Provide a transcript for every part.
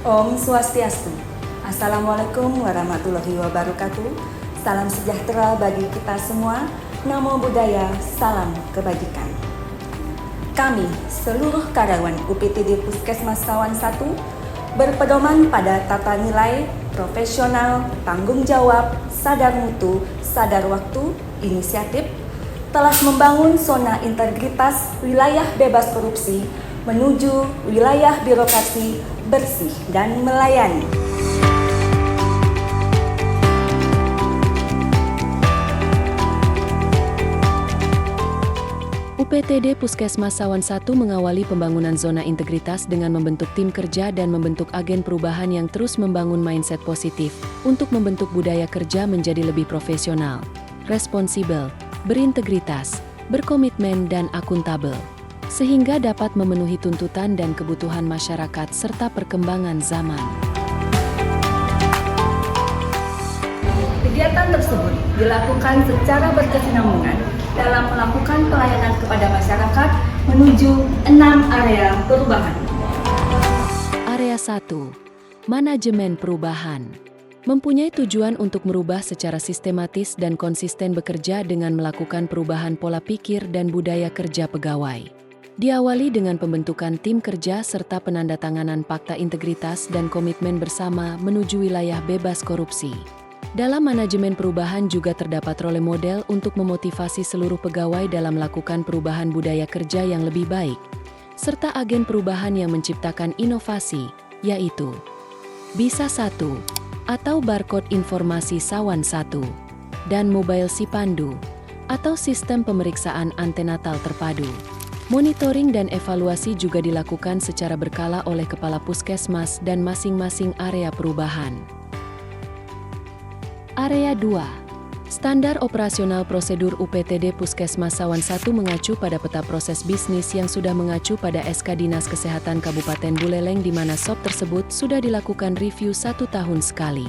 Om Swastiastu. Assalamualaikum warahmatullahi wabarakatuh. Salam sejahtera bagi kita semua. Namo Buddhaya, salam kebajikan. Kami, seluruh karyawan UPTD Puskesmas Sawan 1, berpedoman pada tata nilai, profesional, tanggung jawab, sadar mutu, sadar waktu, inisiatif, telah membangun zona integritas wilayah bebas korupsi menuju wilayah birokrasi bersih dan melayani. UPTD Puskesmas Sawan 1 mengawali pembangunan zona integritas dengan membentuk tim kerja dan membentuk agen perubahan yang terus membangun mindset positif untuk membentuk budaya kerja menjadi lebih profesional, responsibel, berintegritas, berkomitmen dan akuntabel, sehingga dapat memenuhi tuntutan dan kebutuhan masyarakat serta perkembangan zaman. Kegiatan tersebut dilakukan secara berkesinambungan dalam melakukan pelayanan kepada masyarakat menuju 6 area perubahan. Area 1. Manajemen perubahan. Mempunyai tujuan untuk merubah secara sistematis dan konsisten bekerja dengan melakukan perubahan pola pikir dan budaya kerja pegawai. Diawali dengan pembentukan tim kerja serta penandatanganan fakta integritas dan komitmen bersama menuju wilayah bebas korupsi. Dalam manajemen perubahan juga terdapat role model untuk memotivasi seluruh pegawai dalam melakukan perubahan budaya kerja yang lebih baik, serta agen perubahan yang menciptakan inovasi, yaitu Bisa 1 atau barcode informasi Sawan 1 dan Mobile Sipandu atau sistem pemeriksaan antenatal terpadu. Monitoring dan evaluasi juga dilakukan secara berkala oleh Kepala Puskesmas dan masing-masing area perubahan. Area 2. Standar operasional prosedur UPTD Puskesmas Sawan 1 mengacu pada peta proses bisnis yang sudah mengacu pada SK Dinas Kesehatan Kabupaten Buleleng di mana SOP tersebut sudah dilakukan review 1 tahun sekali.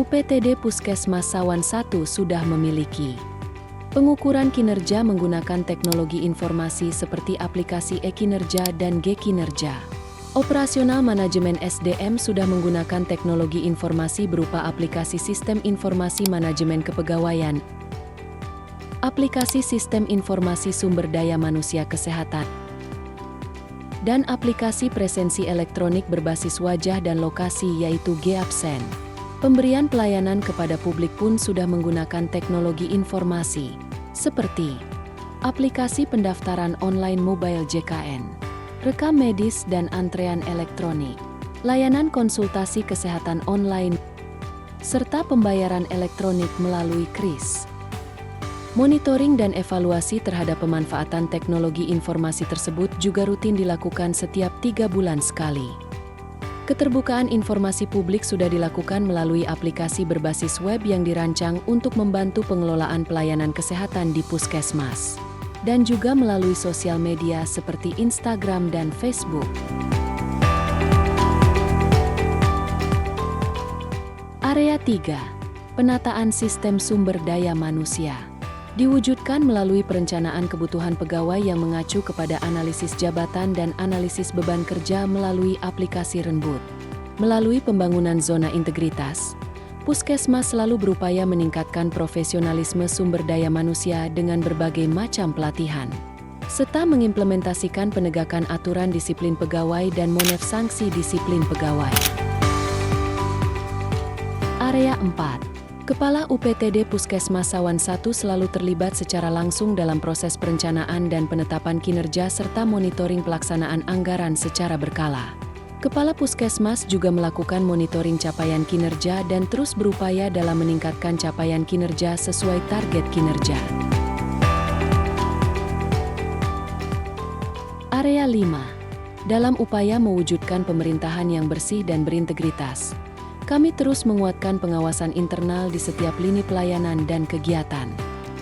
UPTD Puskesmas Sawan 1 sudah memiliki pengukuran kinerja menggunakan teknologi informasi seperti aplikasi e-kinerja dan G-kinerja. Operasional manajemen SDM sudah menggunakan teknologi informasi berupa aplikasi Sistem Informasi Manajemen Kepegawaian, aplikasi Sistem Informasi Sumber Daya Manusia Kesehatan, dan aplikasi presensi elektronik berbasis wajah dan lokasi yaitu G-Absen. Pemberian pelayanan kepada publik pun sudah menggunakan teknologi informasi, seperti aplikasi pendaftaran online mobile JKN, rekam medis dan antrean elektronik, layanan konsultasi kesehatan online, serta pembayaran elektronik melalui KRIS. Monitoring dan evaluasi terhadap pemanfaatan teknologi informasi tersebut juga rutin dilakukan setiap 3 bulan sekali. Keterbukaan informasi publik sudah dilakukan melalui aplikasi berbasis web yang dirancang untuk membantu pengelolaan pelayanan kesehatan di Puskesmas, dan juga melalui sosial media seperti Instagram dan Facebook. Area 3. Penataan sistem sumber daya manusia. Diwujudkan melalui perencanaan kebutuhan pegawai yang mengacu kepada analisis jabatan dan analisis beban kerja melalui aplikasi Renbut. Melalui pembangunan zona integritas, Puskesmas selalu berupaya meningkatkan profesionalisme sumber daya manusia dengan berbagai macam pelatihan, serta mengimplementasikan penegakan aturan disiplin pegawai dan monef sanksi disiplin pegawai. Area 4. Kepala UPTD Puskesmas Sawan 1 selalu terlibat secara langsung dalam proses perencanaan dan penetapan kinerja serta monitoring pelaksanaan anggaran secara berkala. Kepala Puskesmas juga melakukan monitoring capaian kinerja dan terus berupaya dalam meningkatkan capaian kinerja sesuai target kinerja. Area 5. Dalam upaya mewujudkan pemerintahan yang bersih dan berintegritas, kami terus menguatkan pengawasan internal di setiap lini pelayanan dan kegiatan.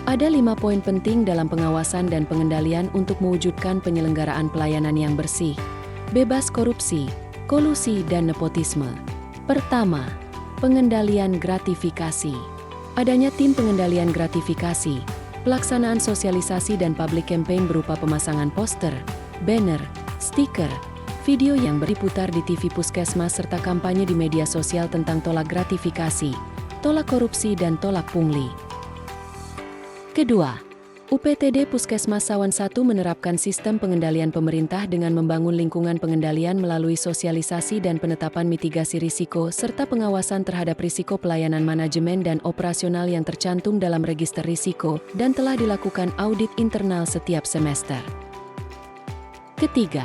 Ada 5 poin penting dalam pengawasan dan pengendalian untuk mewujudkan penyelenggaraan pelayanan yang bersih, bebas korupsi, kolusi dan nepotisme. Pertama, pengendalian gratifikasi. Adanya tim pengendalian gratifikasi, pelaksanaan sosialisasi dan public campaign berupa pemasangan poster, banner, stiker, video yang berputar di TV Puskesmas serta kampanye di media sosial tentang tolak gratifikasi, tolak korupsi dan tolak pungli. Kedua, UPTD Puskesmas Sawan 1 menerapkan sistem pengendalian pemerintah dengan membangun lingkungan pengendalian melalui sosialisasi dan penetapan mitigasi risiko serta pengawasan terhadap risiko pelayanan manajemen dan operasional yang tercantum dalam register risiko dan telah dilakukan audit internal setiap semester. Ketiga,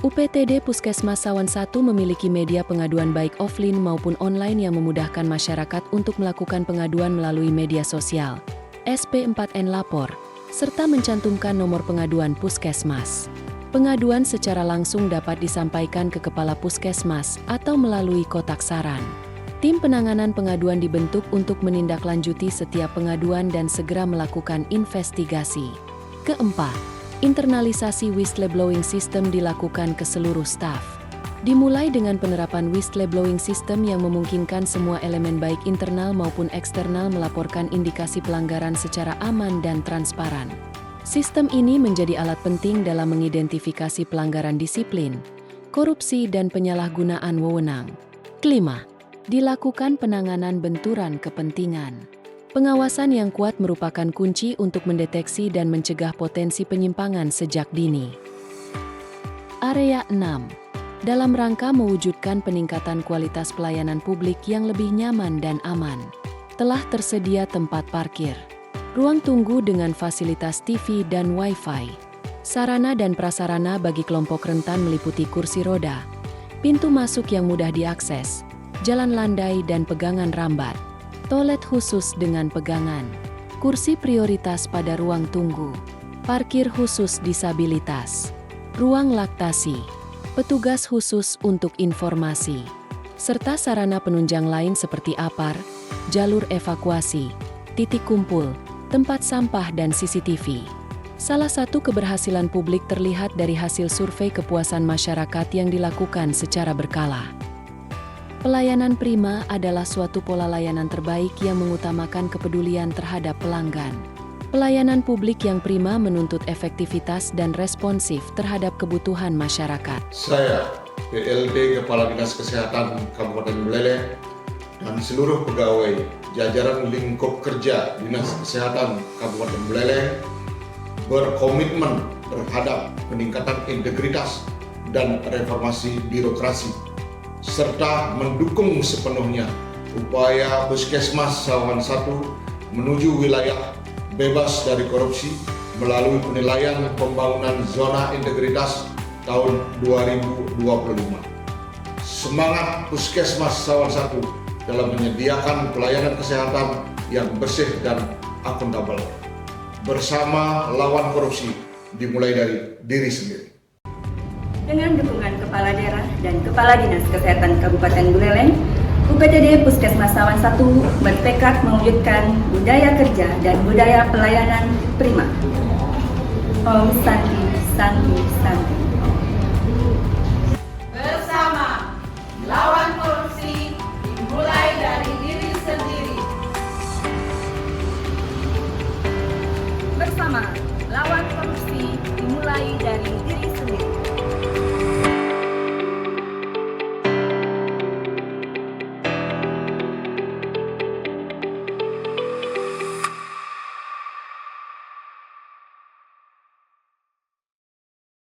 UPTD Puskesmas Sawan 1 memiliki media pengaduan baik offline maupun online yang memudahkan masyarakat untuk melakukan pengaduan melalui media sosial, SP4N Lapor, serta mencantumkan nomor pengaduan Puskesmas. Pengaduan secara langsung dapat disampaikan ke Kepala Puskesmas atau melalui kotak saran. Tim penanganan pengaduan dibentuk untuk menindaklanjuti setiap pengaduan dan segera melakukan investigasi. Keempat, internalisasi whistleblowing system dilakukan ke seluruh staf. Dimulai dengan penerapan whistleblowing system yang memungkinkan semua elemen baik internal maupun eksternal melaporkan indikasi pelanggaran secara aman dan transparan. Sistem ini menjadi alat penting dalam mengidentifikasi pelanggaran disiplin, korupsi dan penyalahgunaan wewenang. Kelima, dilakukan penanganan benturan kepentingan. Pengawasan yang kuat merupakan kunci untuk mendeteksi dan mencegah potensi penyimpangan sejak dini. Area 6. Dalam rangka mewujudkan peningkatan kualitas pelayanan publik yang lebih nyaman dan aman, telah tersedia tempat parkir, ruang tunggu dengan fasilitas TV dan Wi-Fi, sarana dan prasarana bagi kelompok rentan meliputi kursi roda, pintu masuk yang mudah diakses, jalan landai dan pegangan rambat, toilet khusus dengan pegangan, kursi prioritas pada ruang tunggu, parkir khusus disabilitas, ruang laktasi, petugas khusus untuk informasi, serta sarana penunjang lain seperti APAR, jalur evakuasi, titik kumpul, tempat sampah dan CCTV. Salah satu keberhasilan publik terlihat dari hasil survei kepuasan masyarakat yang dilakukan secara berkala. Pelayanan prima adalah suatu pola layanan terbaik yang mengutamakan kepedulian terhadap pelanggan. Pelayanan publik yang prima menuntut efektivitas dan responsif terhadap kebutuhan masyarakat. Saya, PLT Kepala Dinas Kesehatan Kabupaten Buleleng, dan seluruh pegawai jajaran lingkup kerja Dinas Kesehatan Kabupaten Buleleng berkomitmen terhadap peningkatan integritas dan reformasi birokrasi, serta mendukung sepenuhnya upaya Puskesmas Sawan 1 menuju wilayah bebas dari korupsi melalui penilaian pembangunan zona integritas tahun 2025. Semangat Puskesmas Sawan 1 dalam menyediakan pelayanan kesehatan yang bersih dan akuntabel. Bersama lawan korupsi dimulai dari diri sendiri. Dengan dukungan Kepala Daerah dan Kepala Dinas Kesehatan Kabupaten Buleleng, UPTD Puskesmas Sawan 1 bertekad mewujudkan budaya kerja dan budaya pelayanan prima. Om Santi, Santi, Santi.